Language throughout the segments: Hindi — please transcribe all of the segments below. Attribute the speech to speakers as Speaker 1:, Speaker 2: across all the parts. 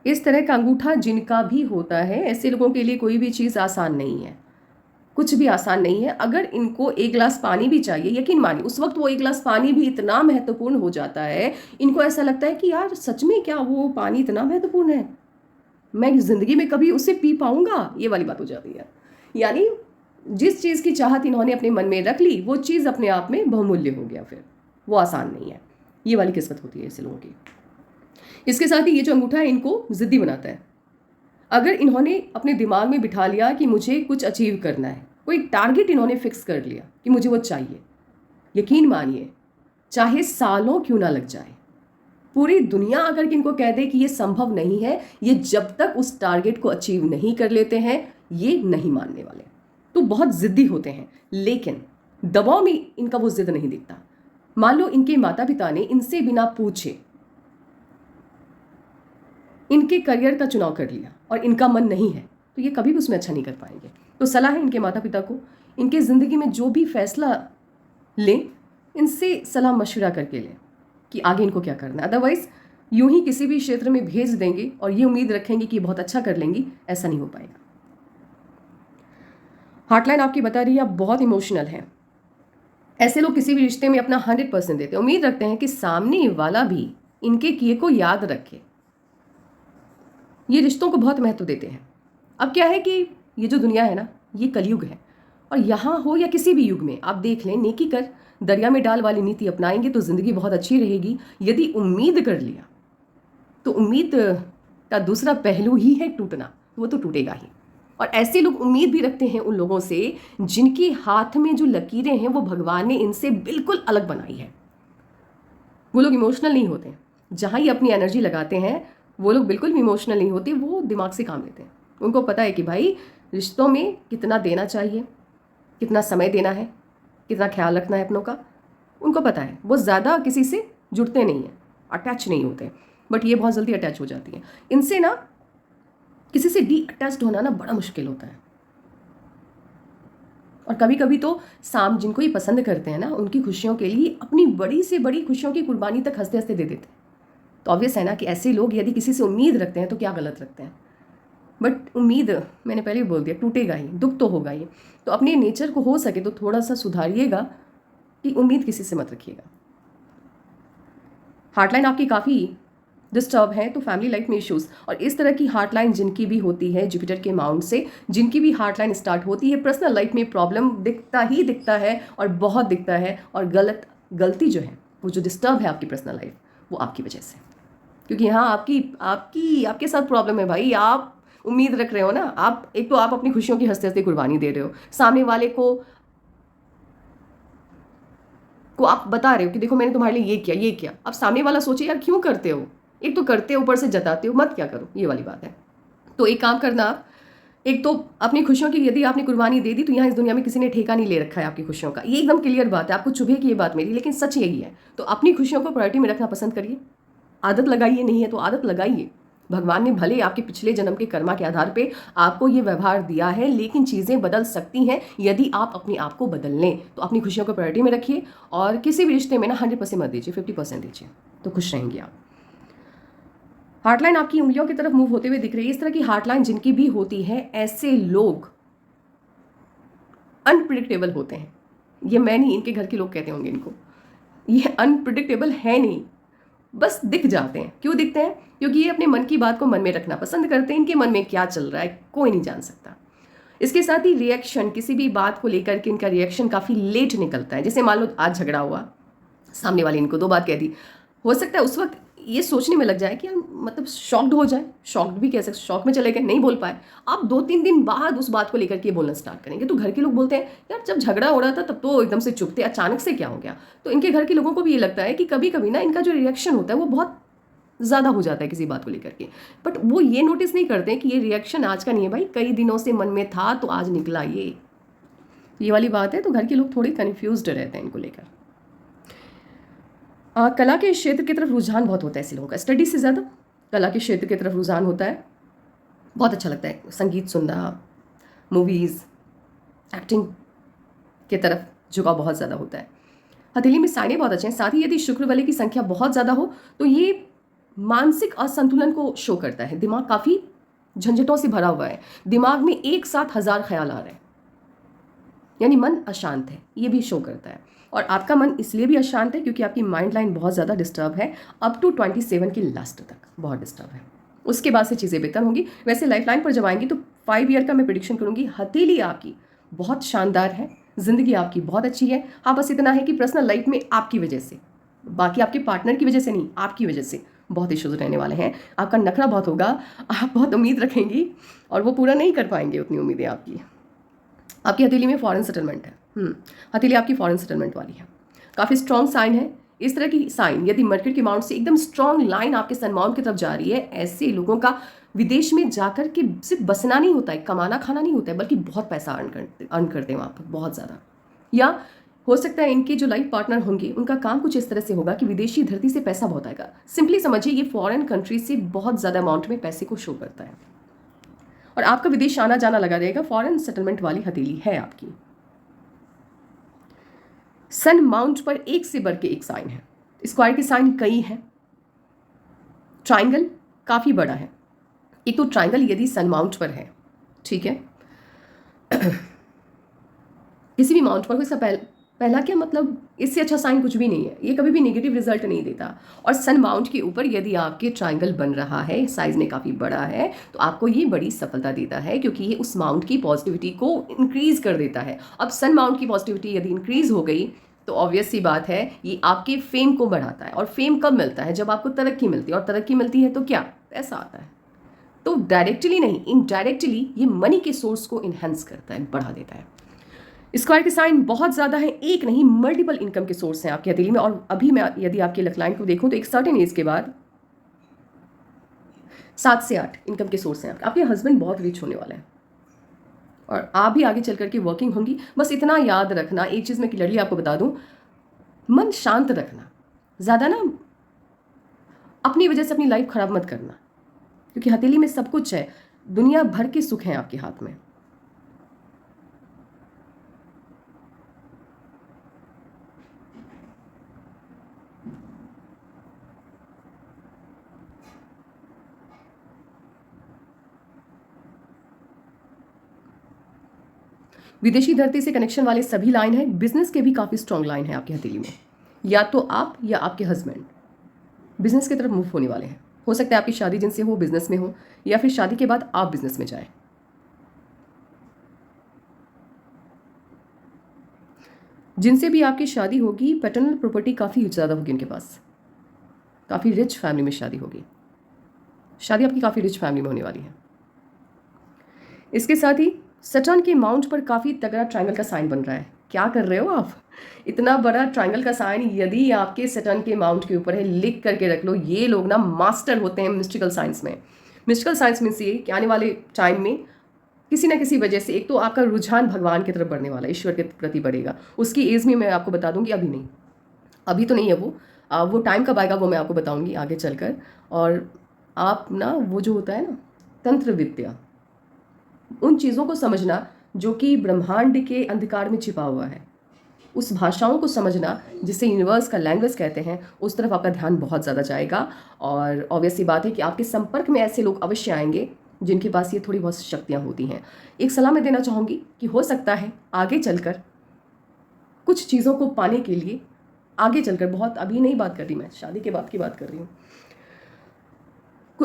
Speaker 1: इस तरह का अंगूठा जिनका भी होता है, ऐसे लोगों के लिए कोई भी चीज़ आसान नहीं है, कुछ भी आसान नहीं है। अगर इनको एक गिलास पानी भी चाहिए, यकीन मानिए उस वक्त वो एक गिलास पानी भी इतना महत्वपूर्ण हो जाता है, इनको ऐसा लगता है कि यार सच में क्या वो पानी इतना महत्वपूर्ण है, मैं ज़िंदगी में कभी उसे पी पाऊंगा, ये वाली बात हो जाती है। यानी जिस चीज़ की चाहत इन्होंने अपने मन में रख ली, वो चीज़ अपने आप में बहुमूल्य हो गया, फिर वो आसान नहीं है। ये वाली किस्मत होती है ऐसे लोगों की। इसके साथ ही ये जो अंगूठा है इनको ज़िद्दी बनाता है। अगर इन्होंने अपने दिमाग में बिठा लिया कि मुझे कुछ अचीव करना है, कोई टारगेट इन्होंने फिक्स कर लिया कि मुझे वो चाहिए, यकीन मानिए चाहे सालों क्यों ना लग जाए, पूरी दुनिया अगर इनको कह दे कि ये संभव नहीं है, ये जब तक उस टारगेट को अचीव नहीं कर लेते हैं ये नहीं मानने वाले। तो बहुत ज़िद्दी होते हैं, लेकिन दबाव में इनका वो ज़िद नहीं दिखता। मान लो इनके माता पिता ने इनसे बिना पूछे इनके करियर का चुनाव कर लिया और इनका मन नहीं है, तो ये कभी भी उसमें अच्छा नहीं कर पाएंगे। तो सलाह है इनके माता पिता को, इनके ज़िंदगी में जो भी फैसला लें, इनसे सलाह मशवरा करके लें कि आगे इनको क्या करना है। अदरवाइज़ यूं ही किसी भी क्षेत्र में भेज देंगे और ये उम्मीद रखेंगे कि बहुत अच्छा कर लेंगी, ऐसा नहीं हो पाएगा। हार्टलाइन आपकी बता रही है आप बहुत इमोशनल हैं। ऐसे लोग किसी भी रिश्ते में अपना 100% देते हैं, उम्मीद रखते हैं कि सामने वाला भी इनके किए को याद रखे। ये रिश्तों को बहुत महत्व देते हैं। अब क्या है कि ये जो दुनिया है ना, ये कलयुग है, और यहाँ हो या किसी भी युग में आप देख लें, नेकी कर दरिया में डाल वाली नीति अपनाएंगे तो ज़िंदगी बहुत अच्छी रहेगी। यदि उम्मीद कर लिया तो उम्मीद का दूसरा पहलू ही है टूटना, वो तो टूटेगा ही। और ऐसे लोग उम्मीद भी रखते हैं उन लोगों से जिनके हाथ में जो लकीरें हैं वो भगवान ने इनसे बिल्कुल अलग बनाई है। वो लोग इमोशनल नहीं होते, जहाँ ही अपनी एनर्जी लगाते हैं वो लोग बिल्कुल भी इमोशनल नहीं होते, वो दिमाग से काम लेते हैं। उनको पता है कि भाई रिश्तों में कितना देना चाहिए, कितना समय देना है, कितना ख्याल रखना है अपनों का, उनको पता है। वो ज़्यादा किसी से जुड़ते नहीं हैं, अटैच नहीं होते, बट ये बहुत जल्दी अटैच हो जाती है। इनसे ना किसी से डी अटैच्ड होना ना बड़ा मुश्किल होता है। और कभी कभी तो जिनको ये पसंद करते हैं ना, उनकी खुशियों के लिए अपनी बड़ी से बड़ी खुशियों की कुर्बानी तक हंसते हंसते दे देते हैं। तो ऑब्वियस है ना कि ऐसे लोग यदि किसी से उम्मीद रखते हैं तो क्या गलत रखते हैं। बट उम्मीद, मैंने पहले ही बोल दिया, टूटेगा ही, दुख तो होगा ही। तो अपने नेचर को हो सके तो थोड़ा सा सुधारिएगा कि उम्मीद किसी से मत रखिएगा। हार्टलाइन आपकी काफ़ी डिस्टर्ब है, तो फैमिली लाइफ में इश्यूज़ और इस तरह की हार्टलाइन जिनकी भी होती है जुपिटर के माउंट से, जिनकी भी हार्टलाइन स्टार्ट होती है, पर्सनल लाइफ में प्रॉब्लम दिखता ही दिखता है और बहुत दिखता है। और गलती जो है, वो जो डिस्टर्ब है आपकी पर्सनल लाइफ, वो आपकी वजह से, क्योंकि यहाँ आपकी आपकी आपके साथ प्रॉब्लम है भाई। आप उम्मीद रख रहे हो ना, आप एक तो आप अपनी खुशियों की हंसते हंसते कुर्बानी दे रहे हो, सामने वाले को आप बता रहे हो कि देखो मैंने तुम्हारे लिए ये किया ये किया। अब सामने वाला सोचे यार क्यों करते हो, एक तो करते हो ऊपर से जताते हो, मत क्या करो, ये वाली बात है। तो एक काम करना आप, एक तो अपनी खुशियों की यदि आपने कुर्बानी दे दी तो यहाँ इस दुनिया में किसी ने ठेका नहीं ले रखा है आपकी खुशियों का। ये एकदम क्लियर बात है, आपको चुभे की ये बात मेरी, लेकिन सच यही है। तो अपनी खुशियों को प्रायोरिटी में रखना पसंद करिए, आदत लगाइए, नहीं है तो आदत लगाइए। भगवान ने भले आपके पिछले जन्म के कर्मा के आधार पे आपको ये व्यवहार दिया है, लेकिन चीज़ें बदल सकती हैं यदि आप अपने आप को बदल लें। तो अपनी खुशियों को प्रायोरिटी में रखिए और किसी भी रिश्ते में ना 100% मत दीजिए, 50% दीजिए, तो खुश रहेंगे आप। हार्टलाइन आपकी उंगलियों की तरफ मूव होते हुए दिख रही है। इस तरह की हार्टलाइन जिनकी भी होती है, ऐसे लोग अनप्रिडिक्टेबल होते हैं। ये मैं नहीं, इनके घर के लोग कहते होंगे इनको, ये अनप्रिडिक्टेबल है नहीं, बस दिख जाते हैं। क्यों दिखते हैं? क्योंकि ये अपने मन की बात को मन में रखना पसंद करते हैं। इनके मन में क्या चल रहा है कोई नहीं जान सकता। इसके साथ ही रिएक्शन, किसी भी बात को लेकर के इनका रिएक्शन काफ़ी लेट निकलता है। जैसे मान लो आज झगड़ा हुआ, सामने वाले इनको 2 बात कह दी, हो सकता है उस वक्त ये सोचने में लग जाए कि मतलब शॉक्ड हो जाए, शॉक्ड भी कह सकते, शॉक में चले गए, नहीं बोल पाए। आप 2-3 दिन बाद उस बात को लेकर के बोलना स्टार्ट करेंगे तो घर के लोग बोलते हैं यार जब झगड़ा हो रहा था तब तो एकदम से चुप थे, अचानक से क्या हो गया। तो इनके घर के लोगों को भी ये लगता है कि कभी कभी ना इनका जो रिएक्शन होता है वो बहुत ज़्यादा हो जाता है किसी बात को लेकर के। बट वो ये नोटिस नहीं करते कि ये रिएक्शन आज का नहीं है भाई, कई दिनों से मन में था तो आज निकला ये वाली बात है। तो घर के लोग थोड़े कन्फ्यूज्ड रहते हैं इनको लेकर। कला के क्षेत्र की तरफ रुझान बहुत होता है ऐसे लोगों का, स्टडी से ज़्यादा कला के क्षेत्र की तरफ रुझान होता है। बहुत अच्छा लगता है संगीत सुनना, मूवीज़, एक्टिंग की तरफ झुकाव बहुत ज़्यादा होता है। हथेली में साइने बहुत अच्छे हैं। साथ ही यदि शुक्र वाले की संख्या बहुत ज़्यादा हो तो ये मानसिक असंतुलन को शो करता है। दिमाग काफ़ी झंझटों से भरा हुआ है, दिमाग में एक साथ 1000 ख्याल आ रहे हैं, यानी मन अशांत है, ये भी शो करता है। और आपका मन इसलिए भी अशांत है क्योंकि आपकी माइंड लाइन बहुत ज़्यादा डिस्टर्ब है, अप टू 27 की लास्ट तक बहुत डिस्टर्ब है। उसके बाद से चीज़ें बेहतर होंगी। वैसे लाइफ लाइन पर जब आएंगी तो 5 ईयर का मैं प्रिडिक्शन करूँगी। हथेली आपकी बहुत शानदार है, ज़िंदगी आपकी बहुत अच्छी है। हाँ, बस इतना है कि पर्सनल लाइफ में आपकी वजह से, बाकी आपके पार्टनर की वजह से नहीं, आपकी वजह से बहुत इश्यूज रहने वाले हैं। आपका नखरा बहुत होगा, आप बहुत उम्मीद रखेंगी और वो पूरा नहीं कर पाएंगे उतनी उम्मीदें आपकी। आपकी हथेली में फॉरेन सेटलमेंट है। हथेली आपकी फॉरेन सेटलमेंट वाली है, काफ़ी स्ट्रॉन्ग साइन है। इस तरह की साइन यदि मर्करी के माउंट से एकदम स्ट्रॉन्ग लाइन आपके सन माउंट की तरफ जा रही है, ऐसे लोगों का विदेश में जाकर के सिर्फ बसना नहीं होता है, कमाना खाना नहीं होता है, बल्कि बहुत पैसा अर्न करते हैं वहाँ पर, बहुत ज़्यादा। या हो सकता है इनके जो लाइफ पार्टनर होंगे उनका काम कुछ इस तरह से होगा कि विदेशी धरती से पैसा बहुत आएगा। सिंपली समझिए ये फॉरेन कंट्री से बहुत ज़्यादा अमाउंट में पैसे को शो करता है और आपका विदेश आना जाना लगा रहेगा। फॉरेन सेटलमेंट वाली हथेली है आपकी। सन माउंट पर एक से बढ़ के एक साइन है, स्क्वायर के साइन कई हैं, ट्राइंगल काफ़ी बड़ा है। एक तो ट्राइंगल यदि सन माउंट पर है, ठीक है, किसी भी माउंट पर, इसका पहला क्या मतलब, इससे अच्छा साइन कुछ भी नहीं है, ये कभी भी नेगेटिव रिजल्ट नहीं देता। और सन माउंट के ऊपर यदि आपके ट्राइंगल बन रहा है, साइज में काफ़ी बड़ा है, तो आपको ये बड़ी सफलता देता है क्योंकि ये उस माउंट की पॉजिटिविटी को इंक्रीज कर देता है। अब सन माउंट की पॉजिटिविटी यदि इंक्रीज हो गई तो ऑब्वियस सी बात है ये आपके फेम को बढ़ाता है। और फेम कब मिलता है? जब आपको तरक्की मिलती है, और तरक्की मिलती है तो क्या पैसा आता है। तो डायरेक्टली नहीं, इनडायरेक्टली ये मनी के सोर्स को इन्हेंस करता है, बढ़ा देता है। स्क्वायर के साइन बहुत ज़्यादा है, एक नहीं मल्टीपल इनकम के सोर्स हैं आपकी हथेली में। और अभी मैं यदि आपकी लक लाइन को देखूं तो एक सर्टेन एज के बाद 7 से 8 इनकम के सोर्स हैं। आपके हस्बैंड बहुत रिच होने वाले हैं और आप भी आगे चल करके वर्किंग होंगी। बस इतना याद रखना, एक चीज़ मैं क्लियरली आपको बता दूं, मन शांत रखना, ज़्यादा ना अपनी वजह से अपनी लाइफ खराब मत करना, क्योंकि हथेली में सब कुछ है, दुनिया भर के सुख हैं आपके हाथ में। विदेशी धरती से कनेक्शन वाले सभी लाइन है, बिजनेस के भी काफ़ी स्ट्रॉन्ग लाइन है आपकी हथेली में। या तो आप या आपके हस्बैंड बिजनेस की तरफ मूव होने वाले हैं। हो सकता है आपकी शादी जिनसे हो बिजनेस में हो, या फिर शादी के बाद आप बिजनेस में जाएं। जिनसे भी आपकी शादी होगी, पैटर्नल प्रॉपर्टी काफ़ी ज़्यादा होगी उनके पास, काफ़ी रिच फैमिली में शादी होगी। शादी आपकी काफ़ी रिच फैमिली में होने वाली है। इसके साथ ही सटर्न के माउंट पर काफ़ी तगड़ा ट्रायंगल का साइन बन रहा है। क्या कर रहे हो आप? इतना बड़ा ट्रायंगल का साइन यदि आपके सटर्न के माउंट के ऊपर है, लिख करके रख लो। ये लोग ना मास्टर होते हैं मिस्टिकल साइंस में। मिस्टिकल साइंस मीन्स ये कि आने वाले टाइम में किसी ना किसी वजह से, एक तो आपका रुझान भगवान की तरफ बढ़ने वाला है, ईश्वर के प्रति बढ़ेगा। उसकी एज में मैं आपको बता दूंगी, अभी नहीं, अभी तो नहीं है वो टाइम कब आएगा वो मैं आपको बताऊंगी आगे चलकर। और आप ना वो जो होता है ना तंत्र विद्या, उन चीज़ों को समझना जो कि ब्रह्मांड के अंधकार में छिपा हुआ है, उस भाषाओं को समझना जिसे यूनिवर्स का लैंग्वेज कहते हैं, उस तरफ आपका ध्यान बहुत ज़्यादा जाएगा। और ऑब्वियस सी बात है कि आपके संपर्क में ऐसे लोग अवश्य आएंगे जिनके पास ये थोड़ी बहुत शक्तियाँ होती हैं। एक सलाह मैं देना चाहूँगी कि हो सकता है आगे चलकर कुछ चीज़ों को पाने के लिए, आगे चलकर, बहुत अभी नहीं बात कर रही मैं, शादी के बाद की बात कर रही हूँ,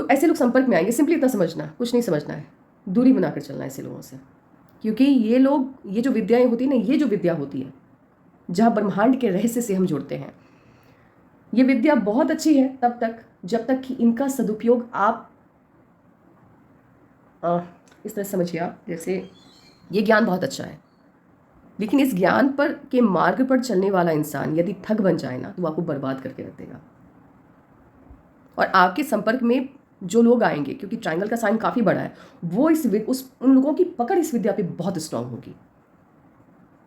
Speaker 1: ऐसे लोग संपर्क में आएंगे। सिंपली इतना समझना, कुछ नहीं समझना है, दूरी बनाकर चलना है ऐसे लोगों से। क्योंकि ये लोग, ये जो विद्याएं होती है ना, ये जो विद्या होती है जहाँ ब्रह्मांड के रहस्य से हम जुड़ते हैं, ये विद्या बहुत अच्छी है तब तक जब तक कि इनका सदुपयोग आप इस तरह समझिए। आप जैसे ये ज्ञान बहुत अच्छा है, लेकिन इस ज्ञान पर के मार्ग पर चलने वाला इंसान यदि ठग बन जाए ना, तो आपको बर्बाद करके रख देगा। और आपके संपर्क में जो लोग आएंगे, क्योंकि ट्रायंगल का साइन काफ़ी बड़ा है, वो उन लोगों की पकड़ इस विद्या पे बहुत स्ट्रांग होगी।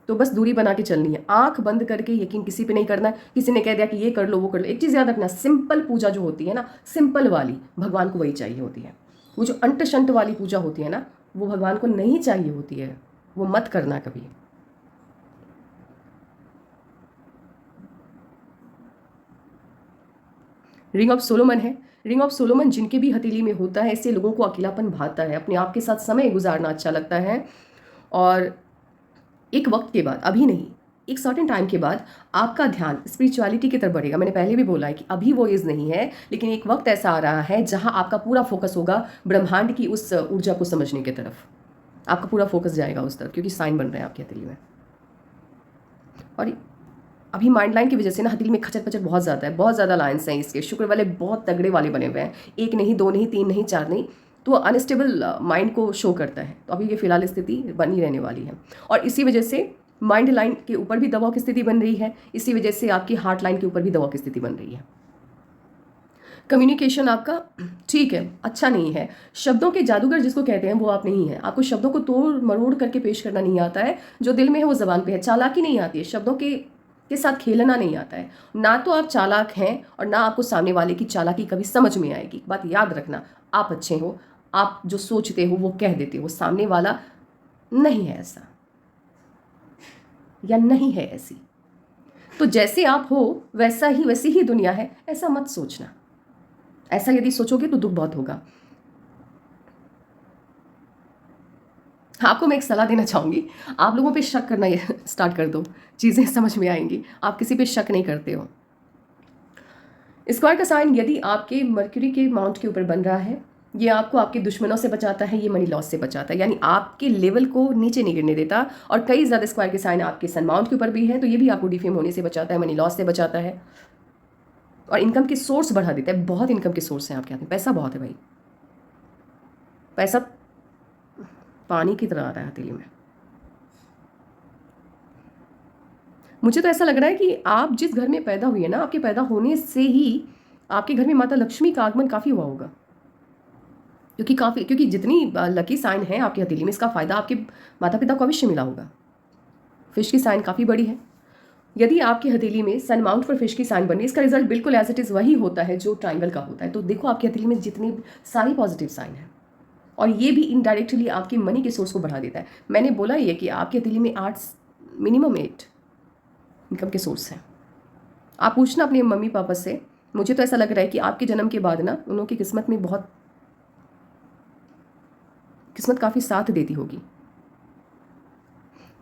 Speaker 1: तो बस दूरी बना के चलनी है, आंख बंद करके यकीन किसी पे नहीं करना है। किसी ने कह दिया कि ये कर लो वो कर लो, एक चीज़ याद रखना, सिंपल पूजा जो होती है ना, सिंपल वाली, भगवान को वही चाहिए होती है। वो जो अंट शंट वाली पूजा होती है ना, वो भगवान को नहीं चाहिए होती है, वो मत करना कभी। रिंग ऑफ सोलोमन है। रिंग ऑफ सोलोमन जिनके भी हथेली में होता है, इससे लोगों को अकेलापन भाता है, अपने आप के साथ समय गुजारना अच्छा लगता है, और एक वक्त के बाद, अभी नहीं, एक सर्टेन टाइम के बाद आपका ध्यान स्पिरिचुअलिटी की तरफ बढ़ेगा। मैंने पहले भी बोला है कि अभी वो एज नहीं है, लेकिन एक वक्त ऐसा आ रहा है जहां आपका पूरा फोकस होगा ब्रह्मांड की उस ऊर्जा को समझने की तरफ। आपका पूरा फोकस जाएगा उस तरफ, क्योंकि साइन बन रहे हैं आपकी हथेली में। और अभी माइंड लाइन की वजह से ना हथेली में खचर पचर बहुत ज़्यादा है, बहुत ज़्यादा लाइन्स हैं इसके। शुक्र वाले बहुत तगड़े वाले बने हुए हैं, एक नहीं, दो नहीं, तीन नहीं, चार नहीं, तो अनस्टेबल माइंड को शो करता है। तो अभी ये फिलहाल स्थिति बनी रहने वाली है, और इसी वजह से माइंड लाइन के ऊपर भी दबाव की स्थिति बन रही है, इसी वजह से आपकी हार्ट लाइन के ऊपर भी दबाव की स्थिति बन रही है। कम्युनिकेशन आपका ठीक है, अच्छा नहीं है। शब्दों के जादूगर जिसको कहते हैं वो आप नहीं है। आपको शब्दों को तोड़ मरोड़ करके पेश करना नहीं आता है, जो दिल में है वो जबान पे है। चालाकी नहीं आती है, शब्दों के साथ खेलना नहीं आता है। ना तो आप चालाक हैं और ना आपको सामने वाले की चालाकी कभी समझ में आएगी। बात याद रखना, आप अच्छे हो, आप जो सोचते हो वो कह देते हो, सामने वाला नहीं है ऐसा या नहीं है ऐसी। तो जैसे आप हो वैसी ही दुनिया है, ऐसा मत सोचना। ऐसा यदि सोचोगे तो दुख बहुत होगा। आपको मैं एक सलाह देना चाहूँगी, आप लोगों पे शक करना स्टार्ट कर दो, चीज़ें समझ में आएंगी। आप किसी पे शक नहीं करते हो। स्क्वायर का साइन यदि आपके मर्क्यूरी के माउंट के ऊपर बन रहा है, ये आपको आपके दुश्मनों से बचाता है, ये मनी लॉस से बचाता है, यानी आपके लेवल को नीचे नहीं गिरने देता। और कई ज़्यादा स्क्वायर के साइन आपके सन माउंट के ऊपर भी है, तो ये भी आपको डिफेम होने से बचाता है, मनी लॉस से बचाता है, और इनकम के सोर्स बढ़ा देता है। बहुत इनकम के सोर्स हैं आपके हाथ में, पैसा बहुत है भाई, पैसा पानी की तरह आ रहा है हथेली में। मुझे तो ऐसा लग रहा है कि आप जिस घर में पैदा हुई है ना, आपके पैदा होने से ही आपके घर में माता लक्ष्मी का आगमन काफ़ी हुआ होगा, क्योंकि जितनी लकी साइन है आपकी हथेली में, इसका फ़ायदा आपके माता पिता को अवश्य मिला होगा। फिश की साइन काफ़ी बड़ी है। यदि आपकी हथेली में सन माउंट पर फिश की साइन बनी, इसका रिजल्ट बिल्कुल एज इट इज़ वही होता है जो ट्राइंगल का होता है। तो देखो आपकी हथेली में जितनी सारी पॉजिटिव साइन है, और ये भी इनडायरेक्टली आपकी मनी के सोर्स को बढ़ा देता है। मैंने बोला ये कि आपकी हथेली में 8 मिनिमम 8 इनकम के सोर्स हैं। आप पूछना अपने मम्मी पापा से, मुझे तो ऐसा लग रहा है कि आपके जन्म के बाद ना उन्हों की किस्मत में बहुत किस्मत काफ़ी साथ देती होगी।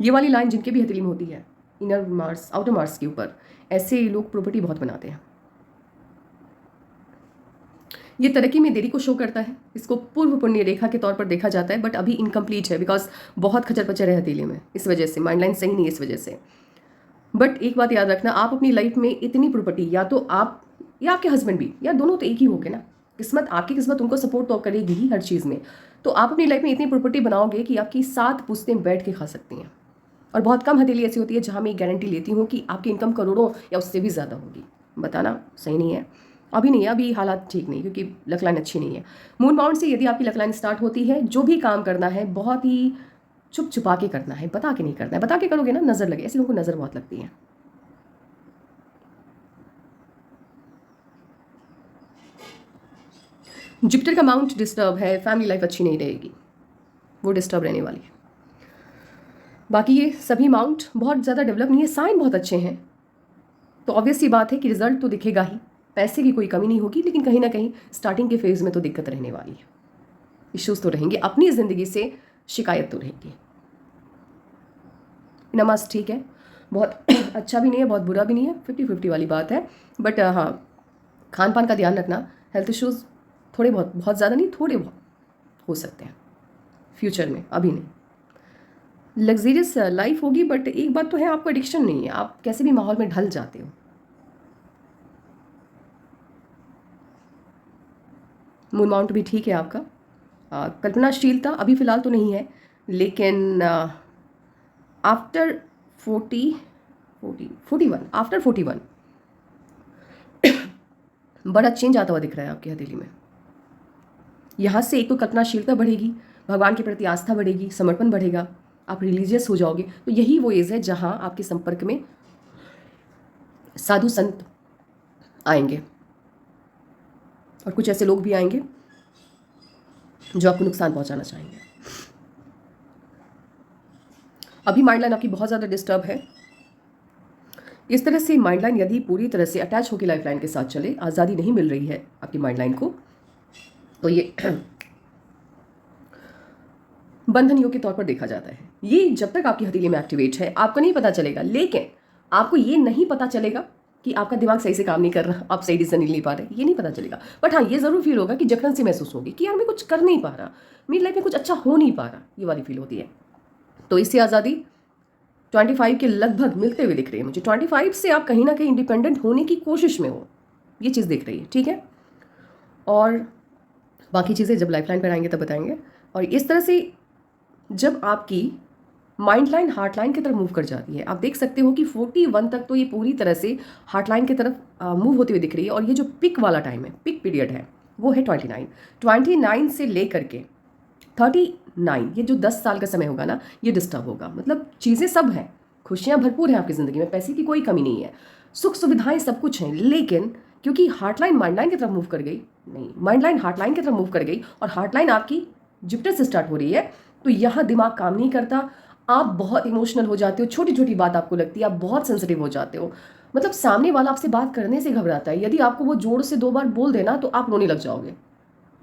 Speaker 1: ये वाली लाइन जिनके भी हथेली में होती है, इनर मार्स आउटर मार्स के ऊपर, ऐसे लोग प्रॉपर्टी बहुत बनाते हैं। ये तरक्की में देरी को शो करता है, इसको पूर्व पुण्य रेखा के तौर पर देखा जाता है, बट अभी इनकम्प्लीट है, बिकॉज बहुत खचर पचर है हथेली में, इस वजह से माइंड लाइन सही नहीं है इस वजह से। बट एक बात याद रखना, आप अपनी लाइफ में इतनी प्रॉपर्टी, या तो आप या आपके हस्बैंड भी, या दोनों तो एक ही होगे ना। किस्मत, आपकी किस्मत उनको सपोर्ट तो करेगी ही हर चीज़ में। तो आप अपनी लाइफ में इतनी प्रॉपर्टी बनाओगे कि आपकी 7 पुश्तें बैठ के खा सकती हैं। और बहुत कम हथेली ऐसी होती है जहाँ मैं गारंटी लेती हूँ कि आपकी इनकम करोड़ों या उससे भी ज़्यादा होगी। बताना सही नहीं है, अभी नहीं है, अभी हालात ठीक नहीं, क्योंकि लक लाइन अच्छी नहीं है। मून माउंट से यदि आपकी लक लाइन स्टार्ट होती है, जो भी काम करना है बहुत ही छुप छुपा के करना है, बता के नहीं करना है। बता के करोगे ना नज़र लगे, ऐसे लोगों को नज़र बहुत लगती है। जुपिटर का माउंट डिस्टर्ब है, फैमिली लाइफ अच्छी नहीं रहेगी, वो डिस्टर्ब रहने वाली है। बाकी ये सभी माउंट बहुत ज़्यादा डेवलप नहीं है, साइन बहुत अच्छे हैं, तो ऑब्वियस सी बात है कि रिजल्ट तो दिखेगा ही, पैसे की कोई कमी नहीं होगी, लेकिन कहीं ना कहीं स्टार्टिंग के फेज़ में तो दिक्कत रहने वाली है, इश्यूज़ तो रहेंगे, अपनी ज़िंदगी से शिकायत तो रहेगी। नमाज ठीक है, बहुत अच्छा भी नहीं है, बहुत बुरा भी नहीं है, 50-50 वाली बात है। बट हाँ, खान पान का ध्यान रखना, हेल्थ इश्यूज़ थोड़े बहुत, बहुत ज़्यादा नहीं, थोड़े बहुत हो सकते हैं फ्यूचर में, अभी नहीं। लग्जरियस लाइफ होगी, बट एक बात तो है, आपको एडिक्शन नहीं है, आप कैसे भी माहौल में ढल जाते हो। मून माउंट भी ठीक है आपका। कल्पनाशीलता अभी फ़िलहाल तो नहीं है, लेकिन आफ्टर 41 आफ्टर 41 बड़ा चेंज आता हुआ दिख रहा है आपकी हथेली में। यहाँ से एक तो कल्पनाशीलता बढ़ेगी, भगवान के प्रति आस्था बढ़ेगी, समर्पण बढ़ेगा, आप रिलीजियस हो जाओगे। तो यही वो एज है जहाँ आपके संपर्क में साधु संत आएंगे, और कुछ ऐसे लोग भी आएंगे जो आपको नुकसान पहुंचाना चाहेंगे। अभी माइंड लाइन आपकी बहुत ज़्यादा डिस्टर्ब है, इस तरह से माइंड लाइन यदि पूरी तरह से अटैच होकर लाइफ लाइन के साथ चले, आज़ादी नहीं मिल रही है आपकी माइंड लाइन को, तो ये बंधन योग के तौर पर देखा जाता है। ये जब तक आपकी हथेली में एक्टिवेट है आपको नहीं पता चलेगा, लेकिन आपको ये नहीं पता चलेगा कि आपका दिमाग सही से काम नहीं कर रहा, आप सही डिसीजन नहीं ले पा रहे, ये नहीं पता चलेगा। बट हाँ, ये ज़रूर फील होगा कि जखन से महसूस होगी कि यार मैं कुछ कर नहीं पा रहा, मेरी लाइफ में कुछ अच्छा हो नहीं पा रहा, ये वाली फील होती है। तो इससे आज़ादी 25 के लगभग मिलते हुए दिख रही है मुझे। 25 से आप कहीं ना कहीं इंडिपेंडेंट होने की कोशिश में हो, ये चीज़ दिख रही है, ठीक है। और बाकी चीज़ें जब लाइफ लाइन पर आएंगे तब बताएंगे। और इस तरह से जब आपकी माइंड लाइन हार्ट लाइन की तरफ मूव कर जाती है, आप देख सकते हो कि 41 तक तो ये पूरी तरह से हार्ट लाइन की तरफ मूव होती हुई दिख रही है। और ये जो पिक वाला टाइम है, पिक पीरियड है, वो है 29 से लेकर के 39, ये जो 10 साल का समय होगा ना, ये डिस्टर्ब होगा। मतलब चीज़ें सब हैं, खुशियाँ भरपूर हैं आपकी ज़िंदगी में, पैसे की कोई कमी नहीं है, सुख सुविधाएं सब कुछ हैं, लेकिन क्योंकि हार्ट लाइन माइंड लाइन की तरफ मूव कर गई, नहीं, माइंड लाइन हार्ट लाइन की तरफ मूव कर गई और हार्ट लाइन आपकी जुपिटर से स्टार्ट हो रही है, तो यहाँ दिमाग काम नहीं करता, आप बहुत इमोशनल हो जाते हो, छोटी छोटी बात आपको लगती है, आप बहुत सेंसिटिव हो जाते हो। मतलब सामने वाला आपसे बात करने से घबराता है, यदि आपको वो जोर से 2 बार बोल देना तो आप रोने लग जाओगे,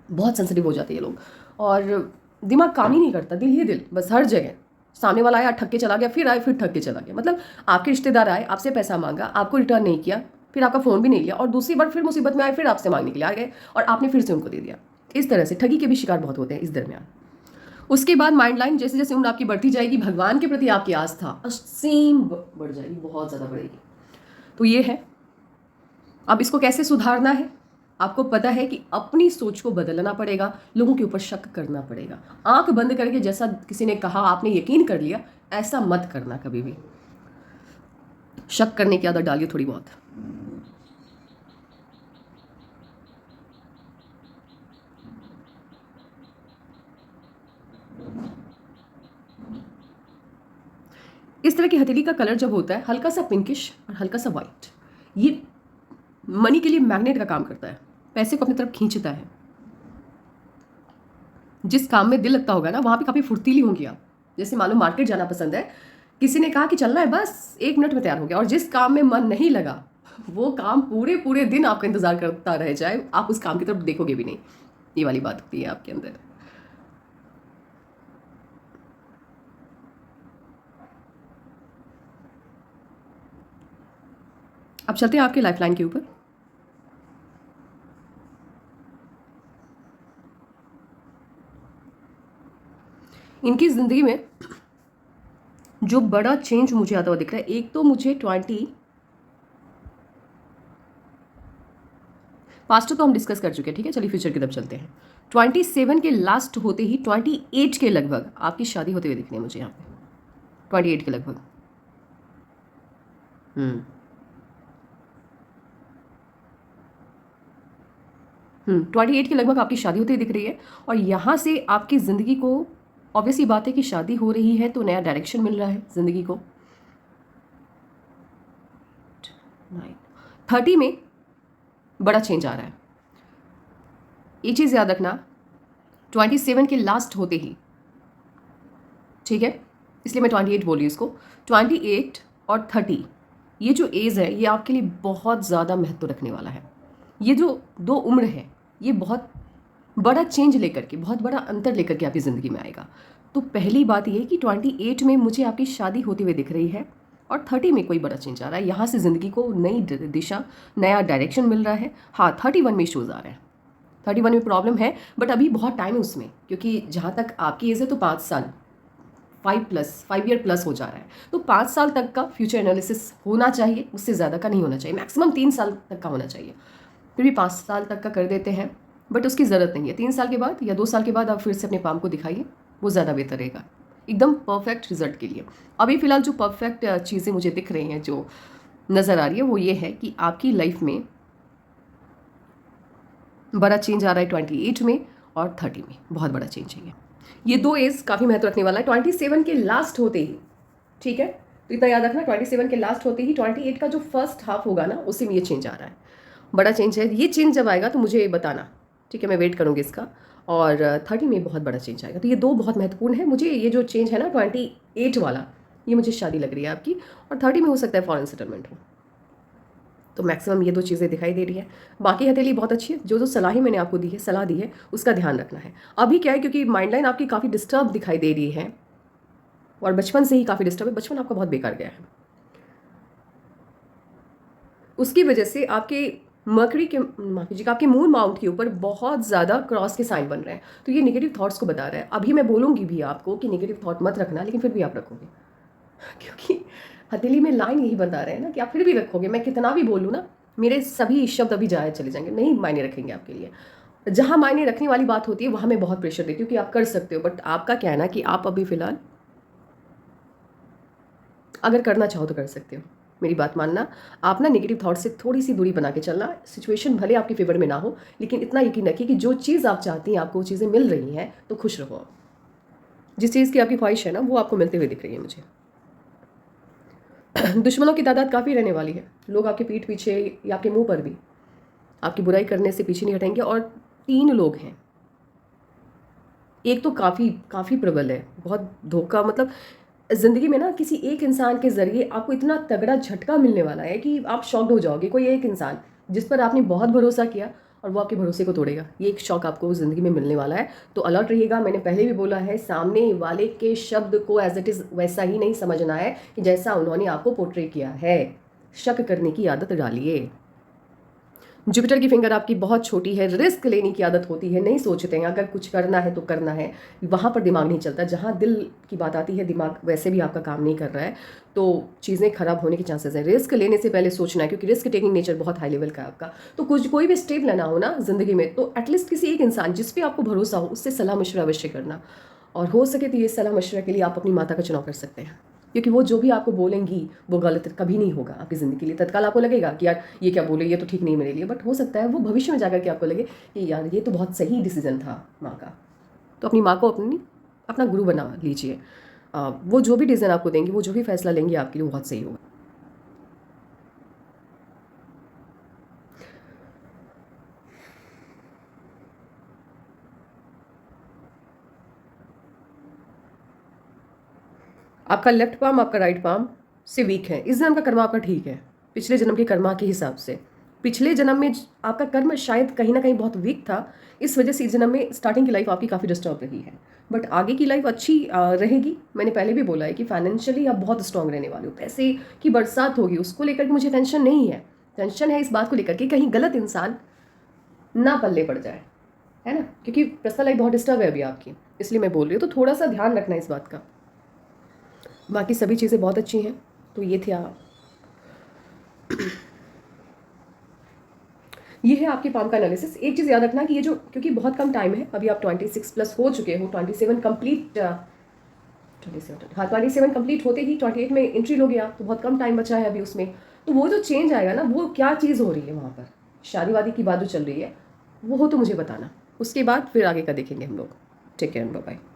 Speaker 1: बहुत सेंसिटिव हो जाते हैं ये लोग। और दिमाग काम ही नहीं करता, दिल ही दिल, बस हर जगह। सामने वाला आया, ठग के चला गया, फिर आए, फिर ठग के चला गया। मतलब आपके रिश्तेदार आए, आपसे पैसा मांगा, आपको रिटर्न नहीं किया, फिर आपका फ़ोन भी नहीं लिया, और दूसरी बार फिर मुसीबत में आए, फिर आपसे मांगने के लिए आ गए और आपने फिर से उनको दे दिया। इस तरह से ठगी के भी शिकार बहुत होते हैं इस दरमियान। उसके बाद माइंड लाइन जैसे जैसे उम्र आपकी बढ़ती जाएगी, भगवान के प्रति आपकी आस्था असीम बढ़ जाएगी, बहुत ज़्यादा बढ़ेगी। तो ये है। अब इसको कैसे सुधारना है, आपको पता है कि अपनी सोच को बदलना पड़ेगा, लोगों के ऊपर शक करना पड़ेगा। आंख बंद करके जैसा किसी ने कहा आपने यकीन कर लिया, ऐसा मत करना कभी भी। शक करने की आदत डालिए थोड़ी बहुत। इस तरह की हथेली का कलर जब होता है हल्का सा पिंकिश और हल्का सा वाइट, ये मनी के लिए मैग्नेट का काम करता है, पैसे को अपनी तरफ खींचता है। जिस काम में दिल लगता होगा ना, वहाँ पे काफ़ी फुर्तीली होंगी आप। जैसे मालूम मार्केट जाना पसंद है, किसी ने कहा कि चलना है, बस 1 मिनट में तैयार हो गया। और जिस काम में मन नहीं लगा, वो काम पूरे पूरे दिन आपका इंतजार करता रह जाए, आप उस काम की तरफ देखोगे भी नहीं। ये वाली बात होती है आपके अंदर। अब चलते हैं आपके लाइफ लाइन के ऊपर। इनकी ज़िंदगी में जो बड़ा चेंज मुझे आता हुआ दिख रहा है, एक तो मुझे 20 पास्ट तो हम डिस्कस कर चुके हैं, ठीक है। चलिए फ्यूचर की तरफ चलते हैं। 27 के लास्ट होते ही 28 के लगभग आपकी शादी होते हुए दिख रही है मुझे यहाँ पे, 28 के लगभग। 28 के लगभग आपकी शादी होती दिख रही है। और यहाँ से आपकी ज़िंदगी को, ऑब्वियसली बात है कि शादी हो रही है तो नया डायरेक्शन मिल रहा है ज़िंदगी को। 30 में बड़ा चेंज आ रहा है, ये चीज़ याद रखना। 27 के लास्ट होते ही, ठीक है, इसलिए मैं 28 बोली इसको। 28 और 30, ये जो एज है ये आपके लिए बहुत ज़्यादा महत्व रखने वाला है। ये जो 2 उम्र है, ये बहुत बड़ा चेंज लेकर के, बहुत बड़ा अंतर लेकर के आपकी ज़िंदगी में आएगा। तो पहली बात ये कि 28 में मुझे आपकी शादी होती हुई दिख रही है और 30 में कोई बड़ा चेंज आ रहा है। यहाँ से ज़िंदगी को नई दिशा, नया डायरेक्शन मिल रहा है। हाँ, 31 में इशूज़ आ रहे हैं, 31 में प्रॉब्लम है, बट अभी बहुत टाइम है उसमें, क्योंकि जहाँ तक आपकी एज है तो 5 साल, 5 ईयर प्लस हो जा रहा है। तो 5 साल तक का फ्यूचर एनालिसिस होना चाहिए, उससे ज़्यादा का नहीं होना चाहिए, मैक्सिमम 3 साल तक का होना चाहिए। फिर भी 5 साल तक का कर देते हैं, बट उसकी ज़रूरत नहीं है। 3 साल के बाद या 2 साल के बाद आप फिर से अपने पाम को दिखाइए, वो ज़्यादा बेहतर रहेगा एकदम परफेक्ट रिजल्ट के लिए। अभी फ़िलहाल जो परफेक्ट चीज़ें मुझे दिख रही हैं, जो नज़र आ रही है, वो ये है कि आपकी लाइफ में बड़ा चेंज आ रहा है 28 में और 30 में, बहुत बड़ा चेंज है ये 2 एज काफ़ी महत्व रखने वाला है। 27 के लास्ट होते ही, ठीक है, तो इतना याद रखना, 27 के लास्ट होते ही 28 का जो फर्स्ट हाफ होगा ना, उसी में ये चेंज आ रहा है, बड़ा चेंज है। ये चेंज जब आएगा तो मुझे बताना, ठीक है, मैं वेट करूँगी इसका। और 30 में बहुत बड़ा चेंज आएगा। तो ये 2 बहुत महत्वपूर्ण है मुझे। ये जो चेंज है ना 28 वाला, ये मुझे शादी लग रही है आपकी, और 30 में हो सकता है फॉरेन सेटलमेंट हो। तो मैक्सिमम ये 2 चीज़ें दिखाई दे रही है। बाकी हथेली बहुत अच्छी है, जो सलाहें मैंने आपको दी है, सलाह दी है, उसका ध्यान रखना है। अभी क्या है, क्योंकि माइंड लाइन आपकी काफ़ी डिस्टर्ब दिखाई दे रही है और बचपन से ही काफ़ी डिस्टर्ब है, बचपन आपका बहुत बेकार गया है। उसकी वजह से आपके मर्करी के, माफ कीजिएगा, आपके मून माउंट के ऊपर बहुत ज़्यादा क्रॉस के साइन बन रहे हैं। तो ये नेगेटिव थॉट्स को बता रहा है। अभी मैं बोलूँगी भी आपको कि नेगेटिव थॉट मत रखना, लेकिन फिर भी आप रखोगे, क्योंकि हथेली में लाइन यही बता रहे हैं ना कि आप फिर भी रखोगे। मैं कितना भी बोलूँ ना, मेरे सभी शब्द अभी जाए चले जाएंगे, नहीं मायने रखेंगे आपके लिए। जहाँ मायने रखने वाली बात होती है वहाँ मैं बहुत प्रेशर देती हूँ कि आप कर सकते हो, बट आपका क्या है ना कि आप अभी फ़िलहाल अगर करना चाहो तो कर सकते हो। मेरी बात मानना, आप ना नेगेटिव थॉट से थोड़ी सी दूरी बना के चलना। सिचुएशन भले आपके फेवर में ना हो, लेकिन इतना यकीन रखिए कि जो चीज़ आप चाहती हैं आपको वो चीज़ें मिल रही हैं, तो खुश रहो। जिस चीज़ की आपकी ख्वाहिश है ना, वो आपको मिलते हुए दिख रही है मुझे। दुश्मनों की तादाद काफ़ी रहने वाली है। लोग आपके पीठ पीछे या आपके मुंह पर भी आपकी बुराई करने से पीछे नहीं हटेंगे। और 3 लोग हैं। एक तो काफ़ी काफ़ी प्रबल है, बहुत धोखा, मतलब ज़िंदगी में ना किसी एक इंसान के ज़रिए आपको इतना तगड़ा झटका मिलने वाला है कि आप शॉक्ड हो जाओगे। कोई एक इंसान जिस पर आपने बहुत भरोसा किया और वो आपके भरोसे को तोड़ेगा, ये एक शौक आपको ज़िंदगी में मिलने वाला है। तो अलर्ट रहिएगा। मैंने पहले भी बोला है, सामने वाले के शब्द को एज इट इज़ वैसा ही नहीं समझना है कि जैसा उन्होंने आपको पोर्ट्रे किया है। शक करने की आदत डालिए। जुपिटर की फिंगर आपकी बहुत छोटी है, रिस्क लेने की आदत होती है, नहीं सोचते हैं, अगर कुछ करना है तो करना है, वहाँ पर दिमाग नहीं चलता। जहाँ दिल की बात आती है, दिमाग वैसे भी आपका काम नहीं कर रहा है, तो चीज़ें खराब होने के चांसेस हैं। रिस्क लेने से पहले सोचना है, क्योंकि रिस्क टेकिंग नेचर बहुत हाई लेवल का है आपका। तो कोई भी स्टेप लेना हो ना ज़िंदगी में, तो एटलीस्ट किसी एक इंसान जिस पर आपको भरोसा हो, उससे सलाह मशवरा अवश्य करना। और हो सके तो ये सलाह मशवरा के लिए आप अपनी माता का चुनाव कर सकते हैं, क्योंकि वो जो भी आपको बोलेंगी वो गलत कभी नहीं होगा आपकी ज़िंदगी के लिए। तत्काल आपको लगेगा कि यार ये क्या बोले, ये तो ठीक नहीं मेरे लिए, बट हो सकता है वो भविष्य में जाकर के आपको लगे कि यार ये तो बहुत सही डिसीजन था माँ का। तो अपनी माँ को अपना गुरु बना लीजिए। वो जो भी डिसीजन आपको देंगी, वो जो भी फैसला लेंगी आपके लिए बहुत सही होगा। आपका लेफ्ट पाम आपका राइट पाम से वीक है। इस जन्म का कर्मा आपका ठीक है, पिछले जन्म के कर्मा के हिसाब से। पिछले जन्म में आपका कर्म शायद कहीं ना कहीं बहुत वीक था, इस वजह से इस जन्म में स्टार्टिंग की लाइफ आपकी काफ़ी डिस्टर्ब रही है। बट आगे की लाइफ अच्छी रहेगी। मैंने पहले भी बोला है कि फाइनेंशियली आप बहुत स्ट्रांग रहने वाले हो, पैसे की बरसात होगी, उसको लेकर के मुझे टेंशन नहीं है। टेंशन है इस बात को लेकर कि कहीं गलत इंसान ना पल्ले पड़ जाए, है ना, क्योंकि पर्सनल लाइफ बहुत डिस्टर्ब है अभी आपकी, इसलिए मैं बोल रही हूँ। तो थोड़ा सा ध्यान रखना इस बात का। बाकी सभी चीज़ें बहुत अच्छी हैं। तो ये थे आप, ये है आपके पाम का एनालिसिस। एक चीज़ याद रखना कि ये जो, क्योंकि बहुत कम टाइम है, अभी आप 26 प्लस हो चुके हो, 27 कंप्लीट, 27, हाँ 27 कंप्लीट होते ही 28 में एंट्री हो गया, तो बहुत कम टाइम बचा है अभी उसमें। तो वो जो चेंज आएगा ना, वो क्या चीज़ हो रही है वहाँ पर, शादी वादी की बात जो चल रही है, वो हो तो मुझे बताना। उसके बाद फिर आगे का देखेंगे हम लोग। Take care, bye bye.